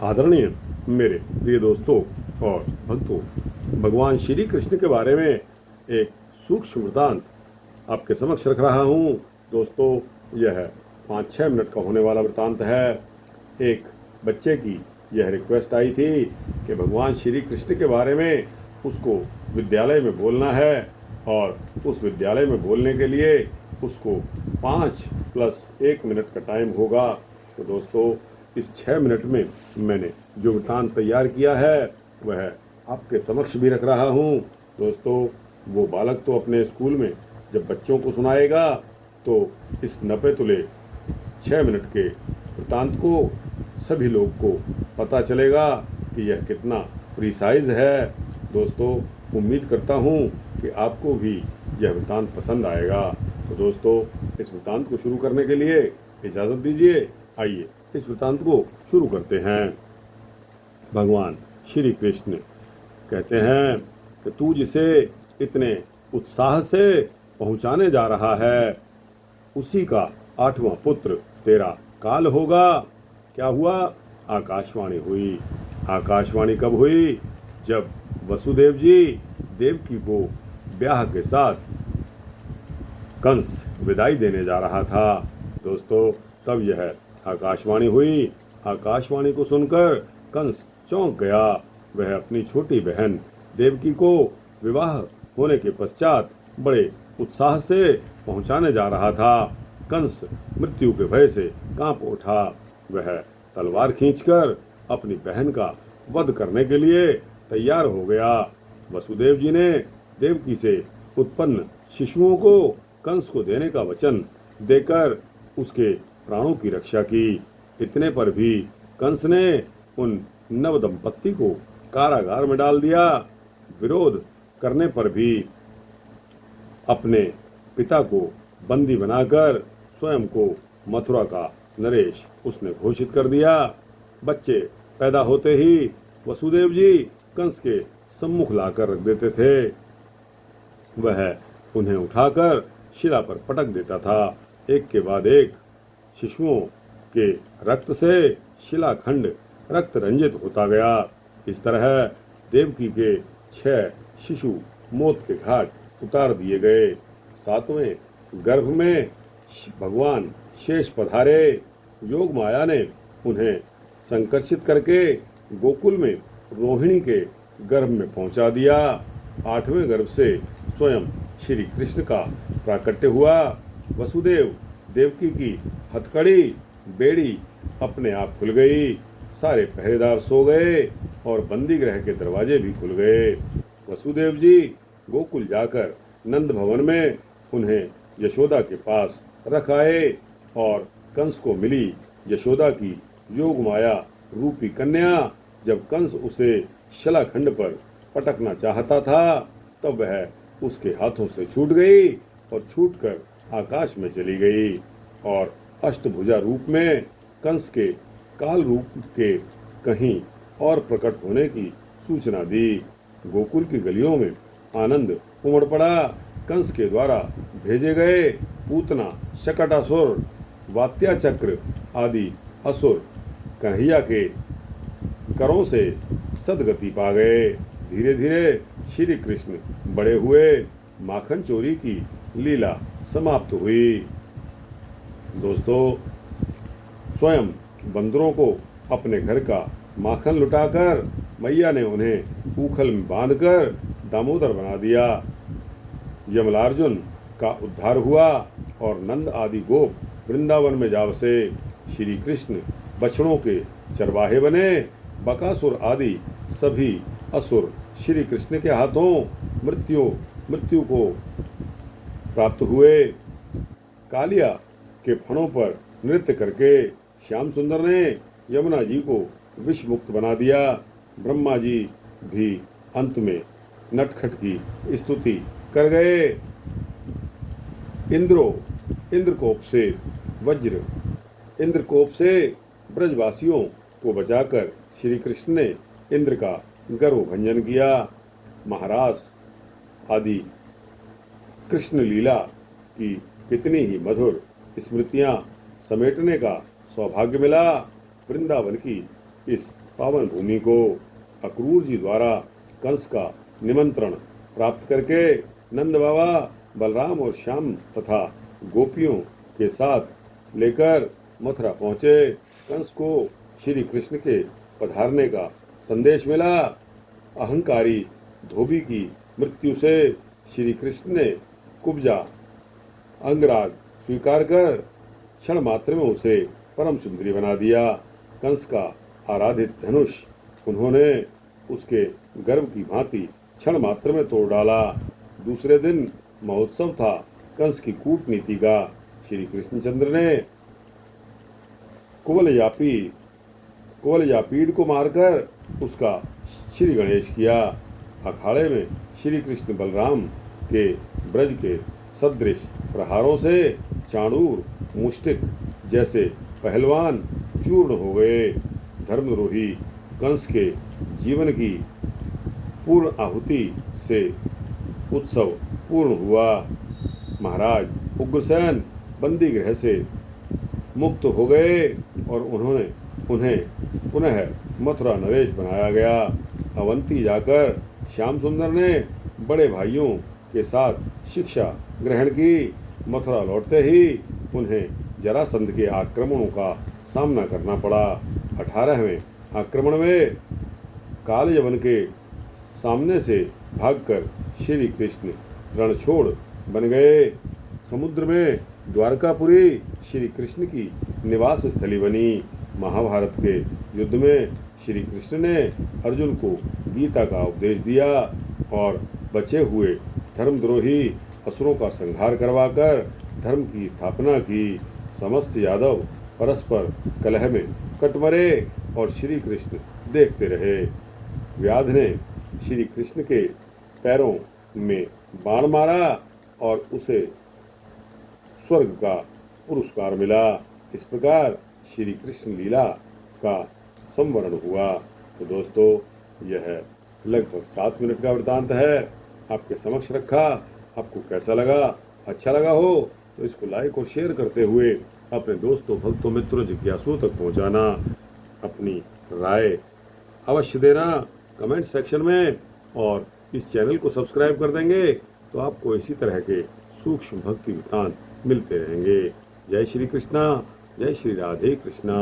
आदरणीय मेरे प्रिय दोस्तों और भक्तों, भगवान श्री कृष्ण के बारे में एक सूक्ष्म वृतांत आपके समक्ष रख रहा हूँ। दोस्तों, यह 5-6 मिनट का होने वाला वृतांत है। एक बच्चे की यह रिक्वेस्ट आई थी कि भगवान श्री कृष्ण के बारे में उसको विद्यालय में बोलना है, और उस विद्यालय में बोलने के लिए उसको 5+1 मिनट का टाइम होगा। तो दोस्तों, इस 6 मिनट में मैंने जो वृतांत तैयार किया है वह आपके समक्ष भी रख रहा हूँ। दोस्तों, वो बालक तो अपने स्कूल में जब बच्चों को सुनाएगा तो इस 90 तुले 6 मिनट के वृतांत को सभी लोग को पता चलेगा कि यह कितना प्रिसाइज है। दोस्तों, उम्मीद करता हूँ कि आपको भी यह वृतांत पसंद आएगा। तो दोस्तों, इस वृतांत को शुरू करने के लिए इजाज़त दीजिए। आइए इस वृतांत को शुरू करते हैं। भगवान श्री कृष्ण कहते हैं कि तू जिसे इतने उत्साह से पहुंचाने जा रहा है, उसी का 8वां पुत्र तेरा काल होगा। क्या हुआ? आकाशवाणी हुई। आकाशवाणी कब हुई? जब वसुदेव जी देवकी को ब्याह के साथ कंस विदाई देने जा रहा था। दोस्तों, तब यह आकाशवाणी हुई। आकाशवाणी को सुनकर कंस चौंक गया। वह अपनी छोटी बहन देवकी को विवाह होने के पश्चात बड़े उत्साह से पहुंचाने जा रहा था। कंस मृत्यु के भय से कांप उठा। वह तलवार खींचकर अपनी बहन का वध करने के लिए तैयार हो गया। वसुदेव जी ने देवकी से उत्पन्न शिशुओं को कंस को देने का वचन देकर उसके प्राणों की रक्षा की। इतने पर भी कंस ने उन नव दंपत्ति को कारागार में डाल दिया। विरोध करने पर भी अपने पिता को बंदी बनाकर स्वयं को मथुरा का नरेश उसने घोषित कर दिया। बच्चे पैदा होते ही वसुदेव जी कंस के सम्मुख लाकर रख देते थे। वह उन्हें उठाकर शिला पर पटक देता था। एक के बाद एक शिशुओं के रक्त से शिलाखंड रक्त रंजित होता गया। इस तरह देवकी के 6 शिशु मौत के घाट उतार दिए गए। 7वें गर्भ में भगवान शेष पधारे। योग माया ने उन्हें संकर्षित करके गोकुल में रोहिणी के गर्भ में पहुंचा दिया। 8वें गर्भ से स्वयं श्री कृष्ण का प्राकट्य हुआ। वसुदेव देवकी की हथकड़ी बेड़ी अपने आप खुल गई। सारे पहरेदार सो गए और बंदी गृह के दरवाजे भी खुल गए। वसुदेव जी गोकुल जाकर नंद भवन में उन्हें यशोदा के पास रख आए, और कंस को मिली यशोदा की योग माया रूपी कन्या। जब कंस उसे शिलाखंड पर पटकना चाहता था, तब वह उसके हाथों से छूट गई और छूटकर आकाश में चली गई, और अष्टभुजा रूप में कंस के काल रूप के कहीं और प्रकट होने की सूचना दी। गोकुल की गलियों में आनंद उमड़ पड़ा। कंस के द्वारा भेजे गए पूतना, शकटासुर, वात्याचक्र आदि असुर कन्हैया के करों से सदगति पा गए। धीरे धीरे श्री कृष्ण बड़े हुए। माखन चोरी की लीला समाप्त हुई। दोस्तों, स्वयं बंदरों को अपने घर का माखन लुटाकर मैया ने उन्हें ऊखल में बांधकर दामोदर बना दिया। यमलार्जुन का उद्धार हुआ और नंद आदि गोप वृंदावन में जा बसे। श्री कृष्ण बछड़ों के चरवाहे बने। बकासुर आदि सभी असुर श्री कृष्ण के हाथों मृत्यु को प्राप्त हुए। कालिया के फणों पर नृत्य करके श्याम सुंदर ने यमुना जी को विष मुक्त बना दिया। ब्रह्मा जी भी अंत में नटखट की स्तुति कर गए। इंद्रकोप से ब्रजवासियों को बचाकर श्री कृष्ण ने इंद्र का गर्व भंजन किया। महाराज आदि कृष्ण लीला की कितनी ही मधुर स्मृतियां समेटने का सौभाग्य मिला। वृंदावन की इस पावन भूमि को अक्रूर जी द्वारा कंस का निमंत्रण प्राप्त करके नंद बाबा बलराम और श्याम तथा गोपियों के साथ लेकर मथुरा पहुंचे। कंस को श्री कृष्ण के पधारने का संदेश मिला। अहंकारी धोबी की मृत्यु से श्री कृष्ण ने कुब्जा अंगराग स्वीकार कर क्षण मात्र में उसे परम सुंदरी बना दिया। कंस का आराधित धनुष उन्होंने उसके गर्व की भांति क्षण मात्र में तोड़ डाला। दूसरे दिन महोत्सव था कंस की कूटनीति का। श्री कृष्णचंद्र ने कुवलयापीड़ को मारकर उसका श्री गणेश किया। अखाड़े में श्री कृष्ण बलराम के ब्रज के सदृश प्रहारों से चाणूर मुष्टिक जैसे पहलवान चूर्ण हो गए। धर्मद्रोही कंस के जीवन की पूर्ण आहुति से उत्सव पूर्ण हुआ। महाराज उग्रसेन बंदी गृह से मुक्त हो गए और उन्हें पुनः मथुरा नरेश बनाया गया। अवंती जाकर श्याम सुंदर ने बड़े भाइयों के साथ शिक्षा ग्रहण की। मथुरा लौटते ही उन्हें जरासंध के आक्रमणों का सामना करना पड़ा। 18वें आक्रमण में कालयवन के सामने से भागकर श्री कृष्ण रणछोड़ बन गए। समुद्र में द्वारकापुरी श्री कृष्ण की निवास स्थली बनी। महाभारत के युद्ध में श्री कृष्ण ने अर्जुन को गीता का उपदेश दिया और बचे हुए धर्मद्रोही असुरों का संहार करवाकर धर्म की स्थापना की। समस्त यादव परस्पर कलह में कट मरे और श्री कृष्ण देखते रहे। व्याध ने श्री कृष्ण के पैरों में बाण मारा और उसे स्वर्ग का पुरस्कार मिला। इस प्रकार श्री कृष्ण लीला का संवरण हुआ। तो दोस्तों, यह लगभग 7 मिनट का वृतांत है, आपके समक्ष रखा। आपको कैसा लगा? अच्छा लगा हो तो इसको लाइक और शेयर करते हुए अपने दोस्तों, भक्तों, मित्रों, जिज्ञासुओं तक पहुंचाना। अपनी राय अवश्य देना कमेंट सेक्शन में, और इस चैनल को सब्सक्राइब कर देंगे तो आपको इसी तरह के सूक्ष्म भक्ति वृतांत मिलते रहेंगे। जय श्री कृष्णा, जय श्री राधे कृष्णा।